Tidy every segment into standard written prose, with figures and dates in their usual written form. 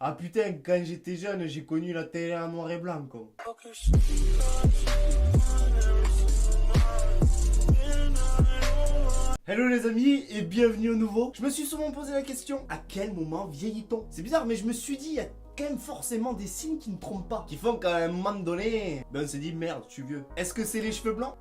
Ah putain, quand j'étais jeune, j'ai connu la télé en noir et blanc, quoi. Hello les amis et bienvenue au nouveau. Je me suis souvent posé la question, à quel moment vieillit-on? C'est bizarre mais je me suis dit, il y a quand même forcément des signes qui ne trompent pas. Qui font qu'à un moment donné, on se dit merde, je suis vieux. Est-ce que c'est les cheveux blancs?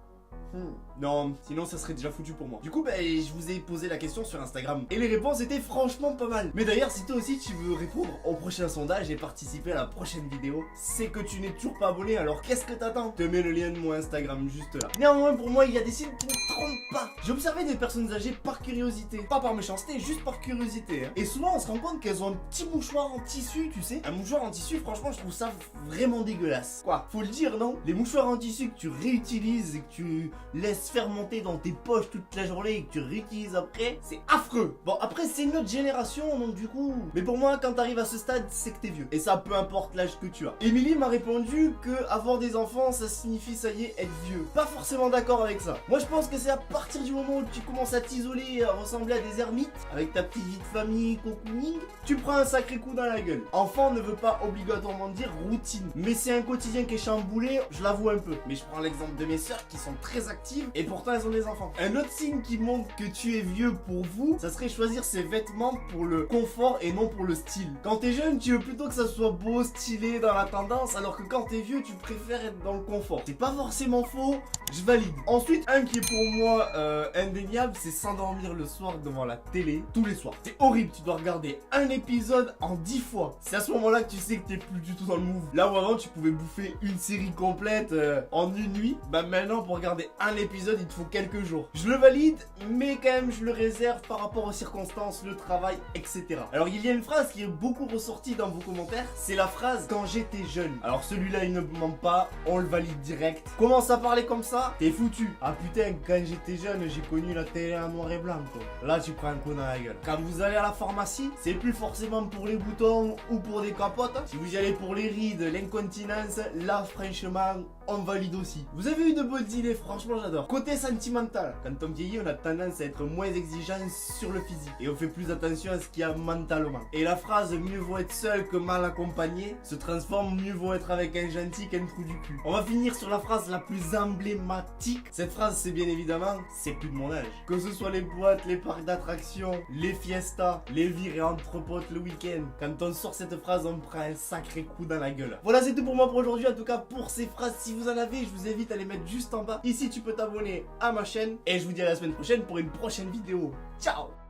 Non, sinon ça serait déjà foutu pour moi. Du coup, je vous ai posé la question sur Instagram et les réponses étaient franchement pas mal. Mais d'ailleurs, si toi aussi tu veux répondre au prochain sondage et participer à la prochaine vidéo, c'est que tu n'es toujours pas abonné, alors qu'est-ce que t'attends? Je te mets le lien de mon Instagram juste là. Néanmoins, pour moi, il y a des signes qui ne trompent pas. J'ai observé des personnes âgées par curiosité, pas par méchanceté, juste par curiosité. Et souvent, on se rend compte qu'elles ont un petit mouchoir en tissu, tu sais. Un mouchoir en tissu, franchement, je trouve ça vraiment dégueulasse. Quoi? Faut le dire, non? Les mouchoirs en tissu que tu réutilises et que tu laisses fermenter dans tes poches toute la journée et que tu réutilises après, c'est affreux. Bon, après c'est une autre génération donc du coup, mais pour moi quand t'arrives à ce stade c'est que t'es vieux, et ça peu importe l'âge que tu as. Émilie m'a répondu que avoir des enfants ça signifie ça y est être vieux. Pas forcément d'accord avec ça. Moi je pense que c'est à partir du moment où tu commences à t'isoler, à ressembler à des ermites avec ta petite vie de famille, cocooning, tu prends un sacré coup dans la gueule. Enfant ne veut pas obligatoirement dire routine, mais c'est un quotidien qui est chamboulé, je l'avoue un peu. Mais je prends l'exemple de mes sœurs qui sont très actives et pourtant elles ont des enfants. Un autre signe qui montre que tu es vieux pour vous, ça serait choisir ses vêtements pour le confort et non pour le style. Quand t'es jeune, tu veux plutôt que ça soit beau, stylé, dans la tendance, alors que quand t'es vieux, tu préfères être dans le confort. C'est pas forcément faux, je valide. Ensuite, un qui est pour moi indéniable, c'est s'endormir le soir devant la télé, tous les soirs. C'est horrible, tu dois regarder un épisode en 10 fois. C'est à ce moment-là que tu sais que t'es plus du tout dans le move. Là où avant, tu pouvais bouffer une série complète en une nuit, bah maintenant, pour regarder un épisode, il te faut quelques jours. Je le valide, mais quand même je le réserve par rapport aux circonstances, le travail, etc. Alors il y a une phrase qui est beaucoup ressortie dans vos commentaires, c'est la phrase quand j'étais jeune. Alors celui-là il ne ment pas, on le valide direct. Commence à parler comme ça, t'es foutu. Ah putain, quand j'étais jeune, j'ai connu la télé en noir et blanc, quoi. Là tu prends un coup dans la gueule. Quand vous allez à la pharmacie, c'est plus forcément pour les boutons ou pour des capotes. Si vous y allez pour les rides, l'incontinence, là franchement, on valide aussi. Vous avez eu de bonnes idées, franchement j'adore. Côté sentimental, quand on vieillit, on a tendance à être moins exigeant sur le physique et on fait plus attention à ce qu'il y a mentalement. Et la phrase mieux vaut être seul que mal accompagné se transforme mieux vaut être avec un gentil qu'un trou du cul. On va finir sur la phrase la plus emblématique. Cette phrase, c'est bien évidemment, c'est plus de mon âge. Que ce soit les boîtes, les parcs d'attractions, les fiestas, les virées entre potes le week-end, quand on sort cette phrase, on prend un sacré coup dans la gueule. Voilà, c'est tout pour moi pour aujourd'hui. En tout cas, pour ces phrases, si vous en avez, je vous invite à les mettre juste en bas. Ici, tu peux t'abonner à ma chaîne et je vous dis à la semaine prochaine pour une prochaine vidéo. Ciao!